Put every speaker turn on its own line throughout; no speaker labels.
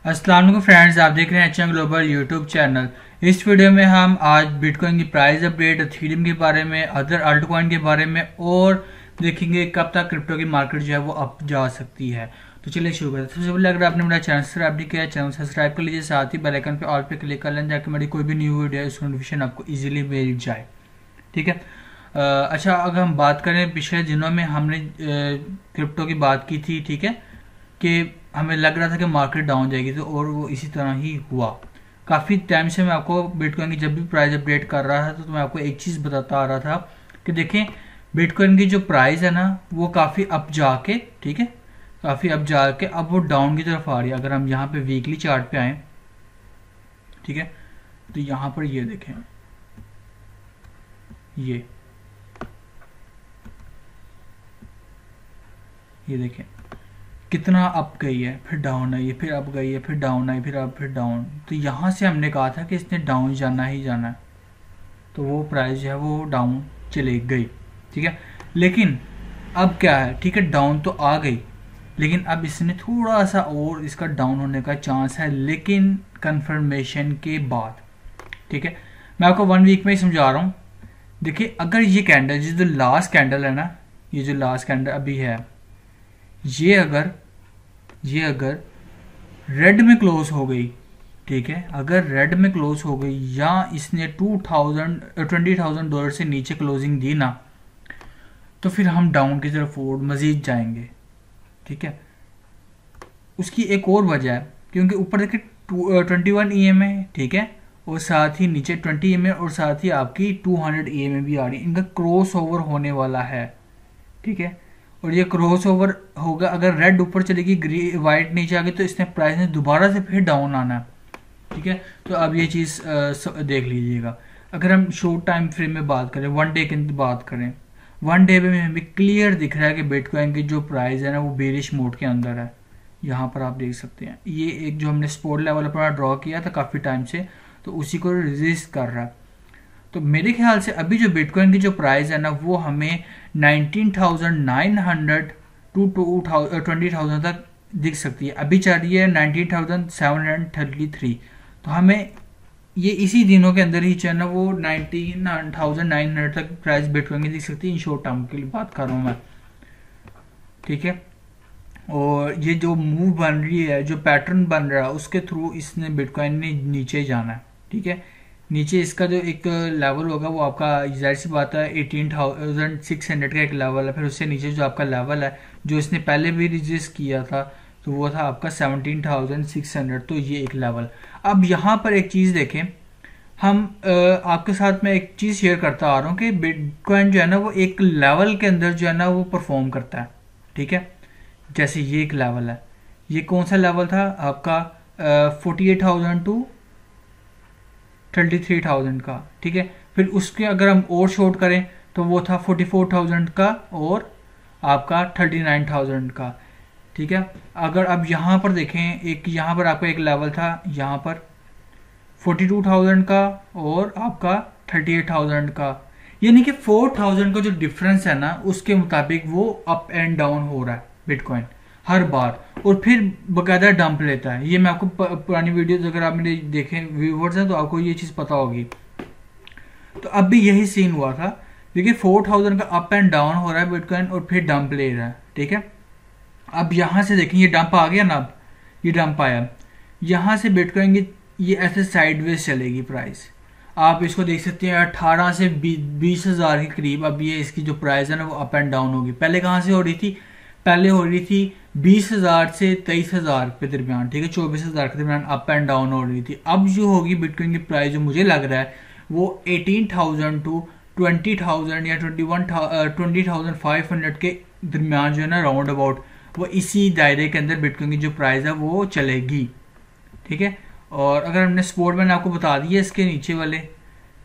अस्सलाम वालेकुम फ्रेंड्स, आप देख रहे हैं एचएम ग्लोबल यूट्यूब चैनल। इस वीडियो में हम आज बिटकॉइन की प्राइस अपडेट, इथेरियम के बारे में, अदर अल्ट कॉइन के बारे में और देखेंगे कब तक क्रिप्टो की मार्केट जो है वो अप जा सकती है। तो चलिए शुरू करते हैं। सबसे पहले अगर आपने मेरा चैनल सब्सक्राइब नहीं किया, चैनल सब्सक्राइब कर लीजिए, साथ ही बेल आइकन पे ऑल पे क्लिक कर लें ताकि मेरी कोई भी न्यू वीडियो उसकी नोटिफिकेशन आपको ईजिली मिल जाए। ठीक है। अच्छा, अगर हम बात करें पिछले दिनों में हमने क्रिप्टो की बात की थी, ठीक है, कि हमें लग रहा था कि मार्केट डाउन जाएगी, तो और वो इसी तरह ही हुआ। काफ़ी टाइम से मैं आपको बिटकॉइन की जब भी प्राइस अपडेट कर रहा था तो मैं आपको एक चीज़ बताता आ रहा था कि देखें बिटकॉइन की जो प्राइस है ना वो काफ़ी अप जाके, ठीक है, काफ़ी अप जाके अब वो डाउन की तरफ आ रही है। अगर हम यहाँ पे वीकली चार्ट पे आए, ठीक है, तो यहाँ पर ये देखें, ये देखें कितना अप गई है, फिर डाउन आई है, फिर अप गई है, फिर डाउन आई, फिर अप, फिर डाउन। तो यहाँ से हमने कहा था कि इसने डाउन जाना ही जाना है, तो वो प्राइस जो है वो डाउन चली गई। ठीक है, लेकिन अब क्या है, ठीक है, डाउन तो आ गई, लेकिन अब इसने थोड़ा सा और इसका डाउन होने का चांस है, लेकिन कंफर्मेशन के बाद। ठीक है, मैं आपको 1 वीक में ही समझा रहा हूँ। देखिए, अगर ये कैंडल, जो लास्ट कैंडल है ना, ये जो लास्ट कैंडल अभी है, ये अगर रेड में क्लोज हो गई, ठीक है, अगर रेड में क्लोज हो गई या इसने $20,000 से नीचे क्लोजिंग दी ना, तो फिर हम डाउन की तरफ और मजीद जाएंगे। ठीक है, उसकी एक और वजह है, क्योंकि ऊपर देखिए 21 EMA है, ठीक है, और साथ ही नीचे 20 EMA और साथ ही आपकी 200 EMA भी आ रही है। इनका क्रॉस ओवर होने वाला है। ठीक है, और ये क्रॉस ओवर होगा, अगर रेड ऊपर चलेगी, वाइट नीचे आ गई, तो इसने प्राइस ने दोबारा से फिर डाउन आना है। ठीक है, तो अब ये चीज़ देख लीजिएगा। अगर हम शॉर्ट टाइम फ्रेम में बात करें, 1 डे की बात करें, 1 डे में हमें क्लियर दिख रहा है कि बिटकॉइन की जो प्राइस है ना वो बेरिश मोड के अंदर है। यहाँ पर आप देख सकते हैं, ये एक जो हमने सपोर्ट लेवल अपना ड्रॉ किया था काफ़ी टाइम से, तो उसी को रेजिस्ट कर रहा है। तो मेरे ख्याल से अभी जो बिटकॉइन की जो प्राइस है ना वो हमें 19,900 टू 20,000 तक दिख सकती है। अभी चल रही है 19,733, तो हमें ये इसी दिनों के अंदर ही जो है ना वो 19,900 तक प्राइस बिटकॉइन की दिख सकती है। इन शॉर्ट टर्म की बात कर रहा हूँ मैं। ठीक है, और ये जो मूव बन रही है, जो पैटर्न बन रहा है, उसके थ्रू इसने बिटकॉइन ने नीचे जाना है। ठीक है, नीचे इसका जो एक लेवल होगा वो आपका जाहिर सी बात है 18,600 का एक लेवल है। फिर उससे नीचे जो आपका लेवल है जो इसने पहले भी रजिस्ट किया था, तो वो था आपका 17,600। तो ये एक लेवल। अब यहाँ पर एक चीज़ देखें, हम आपके साथ में एक चीज़ शेयर करता आ रहा हूँ कि बिटकॉइन जो है ना वो एक लेवल के अंदर जो है ना वो परफॉर्म करता है। ठीक है, जैसे ये एक लेवल है, ये कौन सा लेवल था आपका 48,000 टू 33,000 का। ठीक है, फिर उसके अगर हम और शॉर्ट करें तो वो था 44,000 का और आपका 39,000 का। ठीक है, अगर अब यहाँ पर देखें, एक यहाँ पर आपका एक लेवल था यहाँ पर 42,000 का और आपका 38,000 का, यानी कि 4,000 का जो डिफरेंस है ना उसके मुताबिक वो अप एंड डाउन हो रहा है बिटकॉइन हर बार, और फिर बकायदा डंप लेता है। ये मैं आपको पुरानी वीडियोस अगर आप मेरे देखें व्यूवर्स हैं तो आपको ये चीज़ पता होगी। तो अब भी यही सीन हुआ था, देखिए 4,000 का अप एंड डाउन हो रहा है बिटकॉइन और फिर डंप ले रहा है। ठीक है, अब यहाँ से देखें, ये डंप आ गया ना, अब ये डंप आया, यहाँ से बिटकॉइन की ये ऐसे साइडवेज चलेगी प्राइस। आप इसको देख सकते हैं 18 से 20,000 के करीब अब ये इसकी जो प्राइस है ना वो अप एंड डाउन होगी। पहले कहाँ से हो रही थी, पहले हो रही थी 20,000 से 23,000 के दरमियान। ठीक है, 24,000 के दरमियान अप एंड डाउन हो रही थी। अब जो होगी बिटकॉइन की प्राइस जो मुझे लग रहा है वो 18,000 टू 20,000 या 20,500 के दरमियान जो है ना राउंड अबाउट वो इसी दायरे के अंदर बिटकॉइन की जो प्राइस है वो चलेगी। ठीक है, और अगर हमने सपोर्ट मैंने आपको बता दिया इसके नीचे वाले,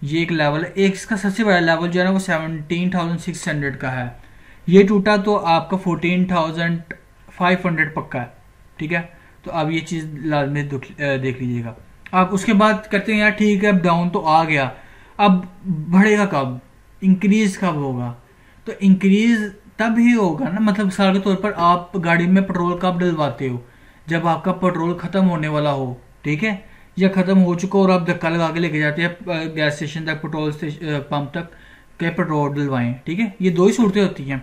ये एक लेवल है, एक इसका सबसे बड़ा लेवल जो है ना वो 17,600 का है। ये टूटा तो आपका 14,500 पक्का है। ठीक है, तो अब ये चीज़ लाजमी देख लीजिएगा आप। उसके बाद करते हैं यार, ठीक है अब डाउन तो आ गया, अब बढ़ेगा कब, इंक्रीज कब होगा? तो इंक्रीज तब ही होगा ना, मतलब मिसाल के तौर पर आप गाड़ी में पेट्रोल कब डलवाते हो, जब आपका पेट्रोल ख़त्म होने वाला हो, ठीक है, या ख़त्म हो चुका हो और आप धक्का लगा के लेके जाते हैं गैस स्टेशन तक, पेट्रोल पंप तक के पेट्रोल डलवाएं, ठीक है। ये दो ही सूरतें होती हैं।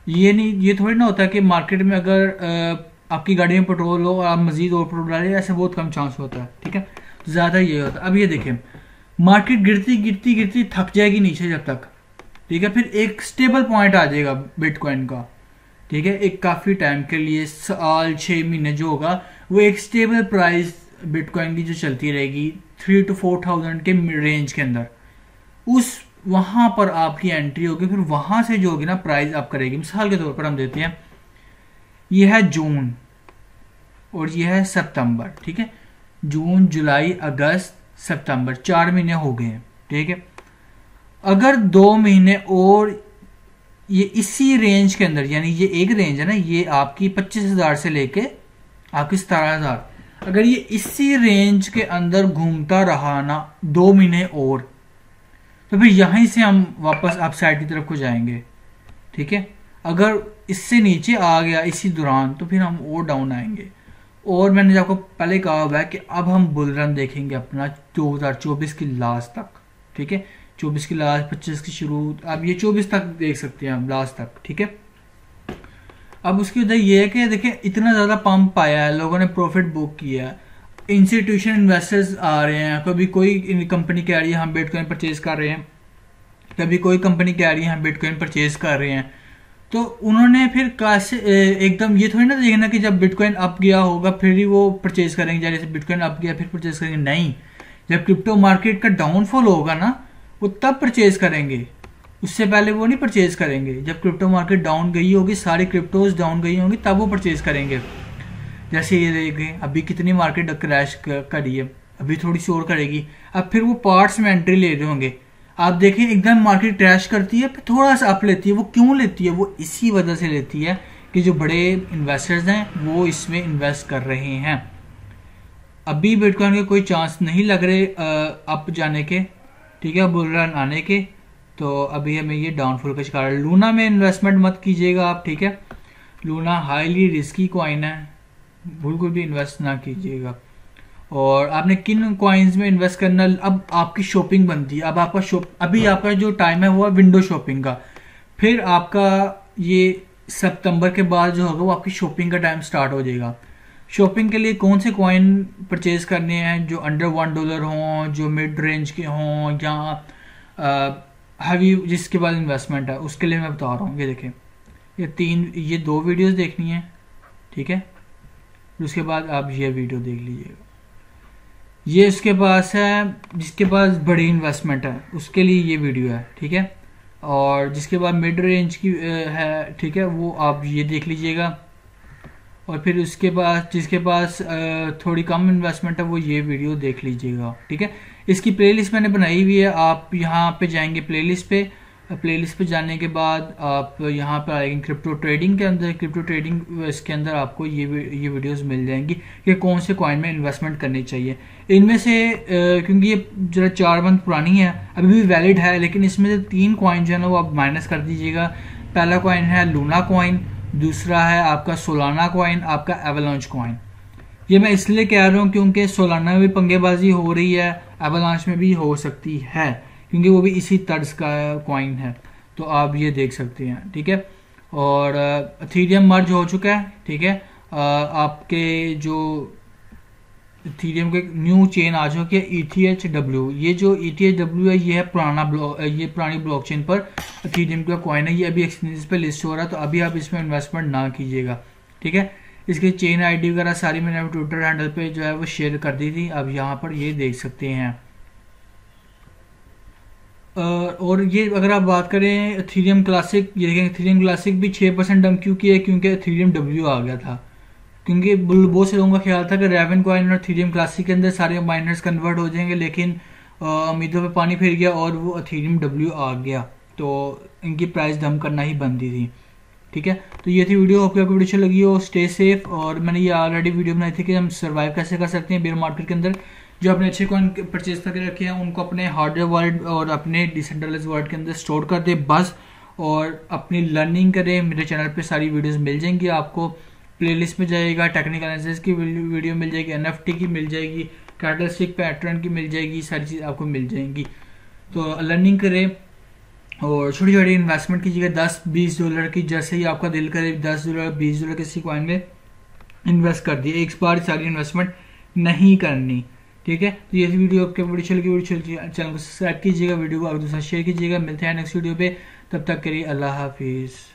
ये नहीं, ये थोड़ी ना होता है कि मार्केट में अगर आपकी गाड़ी में पेट्रोल हो और आप मजीद और पेट्रोल डालें, ऐसे बहुत कम चांस होता है, ठीक है। ज़्यादा ये होता है। अब ये देखें, मार्केट गिरती गिरती गिरती थक जाएगी नीचे जब तक, ठीक है, फिर एक स्टेबल पॉइंट आ जाएगा बिटकॉइन का, ठीक है, एक काफ़ी टाइम के लिए, साल 6 महीने जो होगा, वो एक स्टेबल प्राइस बिटकॉइन की जो चलती रहेगी 3 to 4,000 के रेंज के अंदर, उस वहां पर आपकी एंट्री होगी। फिर वहां से जो होगी ना प्राइस आप करेगी। मिसाल के तौर पर हम देते हैं, ये है जून और ये है सितंबर, ठीक है, जून, जुलाई, अगस्त, सितंबर, 4 महीने हो गए हैं, ठीक है। अगर 2 महीने और ये इसी रेंज के अंदर, यानी ये एक रेंज है ना, ये आपकी 25,000 से लेके आपकी 17,000, अगर ये इसी रेंज के अंदर घूमता रहा ना 2 महीने और, तो फिर यहीं से हम वापस अपसाइड की तरफ को जाएंगे, ठीक है। अगर इससे नीचे आ गया इसी दौरान, तो फिर हम और डाउन आएंगे। और मैंने आपको पहले कहा हुआ है कि अब हम बुल रन देखेंगे अपना 2024 की लास्ट तक, ठीक है, 24 की लास्ट, 25 की शुरू, अब ये 24 तक देख सकते हैं हम, लास्ट तक, ठीक है। अब उसकी वजह ये है कि देखिए इतना ज़्यादा पंप आया है, लोगों ने प्रॉफिट बुक किया है, इंस्टीट्यूशन इन्वेस्टर्स आ रहे हैं, कभी कोई कंपनी कह रही है हम बिटकॉइन परचेज कर रहे हैं, कभी कोई कंपनी कह रही है हम बिटकॉइन परचेज कर रहे हैं। तो उन्होंने फिर कैसे एकदम ये थोड़ी ना देखना कि जब बिटकॉइन अप गया होगा फिर ही वो परचेज करेंगे, जैसे बिटकॉइन अप गया फिर परचेज करेंगे, नहीं, जब क्रिप्टो मार्केट का डाउनफॉल होगा ना वो तब परचेज करेंगे, उससे पहले वो नहीं परचेज करेंगे। जब क्रिप्टो मार्केट डाउन गई होगी, सारी क्रिप्टोज डाउन गई होंगी, तब वो परचेज करेंगे। जैसे ये देखें अभी कितनी मार्केट क्रैश करी है, अभी थोड़ी सी और करेगी, अब फिर वो पार्ट्स में एंट्री ले रहे होंगे। आप देखें एकदम मार्केट क्रैश करती है, फिर थोड़ा सा अप लेती है। वो क्यों लेती है? वो इसी वजह से लेती है कि जो बड़े इन्वेस्टर्स हैं वो इसमें इन्वेस्ट कर रहे हैं। अभी बिटकॉइन के कोई चांस नहीं लग रहे अप जाने के, ठीक है, बुल रन आने के, तो अभी हमें ये डाउनफॉल का शिकार है। लूना में इन्वेस्टमेंट मत कीजिएगा आप, ठीक है, लूना हाईली रिस्की कॉइन है, बिल्कुल भी इन्वेस्ट ना कीजिएगा। और आपने किन कॉइन्स में इन्वेस्ट करना, अब आपकी शॉपिंग बनती है। अब आपका अभी आपका जो टाइम है वो है विंडो शॉपिंग का, फिर आपका ये सितंबर के बाद जो होगा वो आपकी शॉपिंग का टाइम स्टार्ट हो जाएगा। शॉपिंग के लिए कौन से कॉइन परचेज करने हैं जो अंडर $1 हों, जो मिड रेंज के हों, या हैवी जिसके बाद इन्वेस्टमेंट है, उसके लिए मैं बता रहा हूँ। ये देखें, ये 2 वीडियोस देखनी है, ठीक है, उसके बाद आप ये वीडियो देख लीजिएगा। ये उसके पास है जिसके पास बड़ी इन्वेस्टमेंट है, उसके लिए ये वीडियो है, ठीक है, और जिसके बाद मिड रेंज की है, ठीक है, वो आप ये देख लीजिएगा। और फिर उसके पास जिसके पास थोड़ी कम इन्वेस्टमेंट है वो ये वीडियो देख लीजिएगा, ठीक है। इसकी प्लेलिस्ट मैंने बनाई हुई है, आप यहाँ पे जाएंगे प्लेलिस्ट पे जाने के बाद आप यहाँ पे आएंगे क्रिप्टो ट्रेडिंग के अंदर, क्रिप्टो ट्रेडिंग इसके अंदर आपको ये वीडियोस मिल जाएंगी कि कौन से कॉइन में इन्वेस्टमेंट करनी चाहिए। इनमें से क्योंकि ये जरा 4 मंथ पुरानी है, अभी भी वैलिड है, लेकिन इसमें से 3 कॉइन जो है ना वो आप माइनस कर दीजिएगा। पहला कॉइन है लूना कॉइन, दूसरा है आपका सोलाना कॉइन, आपका एवलांच कॉइन। ये मैं इसलिए कह रहा हूँ क्योंकि सोलाना में भी पंगेबाजी हो रही है, एवलांच में भी हो सकती है, क्योंकि वो भी इसी तर्ज का कॉइन है, तो आप ये देख सकते हैं, ठीक है। और इथेरियम मर्ज हो चुका है, ठीक है, आपके जो इथेरियम के न्यू चेन आ चुकी है ETHW। ये जो ETHW है ये है पुरानी ब्लॉकचेन पर इथेरियम का कॉइन है, ये अभी एक्सचेंज पे लिस्ट हो रहा है, तो अभी आप इसमें इन्वेस्टमेंट ना कीजिएगा, ठीक है। इसकी चेन आईडी वगैरह सारी मैंने ट्विटर हैंडल पे जो है वो शेयर कर दी थी, अब यहाँ पर ये देख सकते हैं। और ये अगर आप बात करें इथेरियम क्लासिक, ये देखें इथेरियम क्लासिक भी 6% डंप क्यों किया है, क्योंकि इथेरियम W आ गया था। क्योंकि बहुत से लोगों का ख्याल था कि रेवन कॉइन और इथेरियम क्लासिक के अंदर सारे माइनर्स कन्वर्ट हो जाएंगे, लेकिन उम्मीदों पे पानी फिर गया और वो इथेरियम W आ गया, तो इनकी प्राइस डंप करना ही बनती थी, ठीक है। तो ये थी वीडियो, आपको वीडियो अच्छी लगी हो, स्टे सेफ। और मैंने ये ऑलरेडी वीडियो बनाई थी कि हम सर्वाइव कैसे कर सकते हैं बेयर मार्केट के अंदर। जो अपने अच्छे कॉइन परचेज करके रखे हैं उनको अपने हार्डवेयर वर्ल्ड और अपने डिसेंट्रलाइज्ड वर्ल्ड के अंदर स्टोर कर दे बस, और अपनी लर्निंग करें। मेरे चैनल पे सारी वीडियोस मिल जाएंगी आपको, प्लेलिस्ट में जाइएगा, टेक्निकल एनालिसिस की वीडियो मिल जाएगी, एनएफटी की मिल जाएगी, कैरेक्टरिस्टिक पैटर्न की मिल जाएगी, सारी चीज़ आपको मिल जाएंगी। तो लर्निंग करें और छोटी छोटी इन्वेस्टमेंट कीजिएगा, $10-20 की, जैसे ही आपका दिल करे $10 $20 किसी कॉइन में इन्वेस्ट कर दिए, एक बार सारी इन्वेस्टमेंट नहीं करनी, ठीक है। तो ये वीडियो आपके वीडियो चैनल को सब्सक्राइब कीजिएगा, वीडियो को आगे दूसरा शेयर कीजिएगा। मिलते हैं नेक्स्ट वीडियो पे, तब तक के लिए अल्लाह हाफिज़।